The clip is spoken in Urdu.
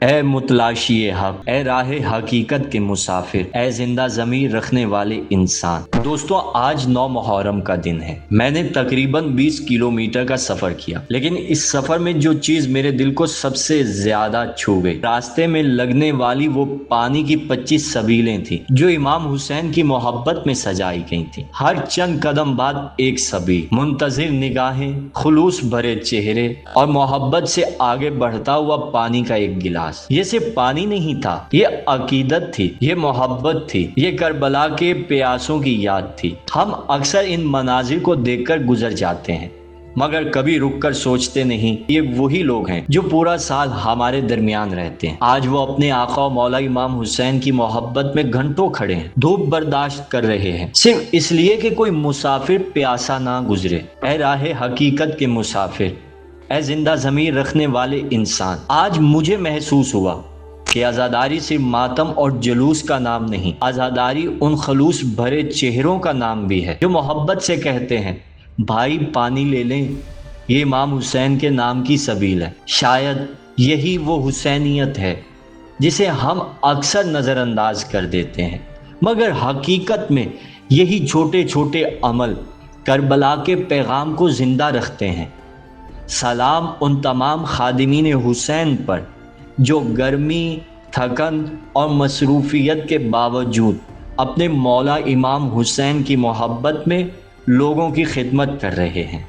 اے متلاشی حق، اے راہ حقیقت کے مسافر، اے زندہ ضمیر رکھنے والے انسان۔ دوستو، آج 9 محرم کا دن ہے۔ میں نے تقریباً 20 کلومیٹر کا سفر کیا، لیکن اس سفر میں جو چیز میرے دل کو سب سے زیادہ چھو گئی، راستے میں لگنے والی وہ پانی کی 25 سبیلیں تھیں جو امام حسین کی محبت میں سجائی گئی تھیں۔ ہر چند قدم بعد ایک سبیل، منتظر نگاہیں، خلوص بھرے چہرے اور محبت سے آگے بڑھتا ہوا پانی کا ایک گلاس۔ یہ صرف پانی نہیں تھا، یہ عقیدت تھی، یہ محبت تھی، یہ کربلا کے پیاسوں کی یاد تھی۔ ہم اکثر ان مناظر کو دیکھ کر گزر جاتے ہیں، مگر کبھی رک کر سوچتے نہیں یہ وہی لوگ ہیں جو پورا سال ہمارے درمیان رہتے ہیں۔ آج وہ اپنے آقا و مولا امام حسین کی محبت میں گھنٹوں کھڑے ہیں، دھوپ برداشت کر رہے ہیں، صرف اس لیے کہ کوئی مسافر پیاسا نہ گزرے۔ اے راہ حقیقت کے مسافر، اے زندہ ضمیر رکھنے والے انسان، آج مجھے محسوس ہوا کہ عزاداری صرف ماتم اور جلوس کا نام نہیں، عزاداری ان خلوص بھرے چہروں کا نام بھی ہے جو محبت سے کہتے ہیں، بھائی پانی لے لیں، یہ امام حسین کے نام کی سبیل ہے۔ شاید یہی وہ حسینیت ہے جسے ہم اکثر نظر انداز کر دیتے ہیں، مگر حقیقت میں یہی چھوٹے چھوٹے عمل کربلا کے پیغام کو زندہ رکھتے ہیں۔ سلام ان تمام خادمین حسین پر جو گرمی، تھکن اور مصروفیت کے باوجود اپنے مولا امام حسین کی محبت میں لوگوں کی خدمت کر رہے ہیں۔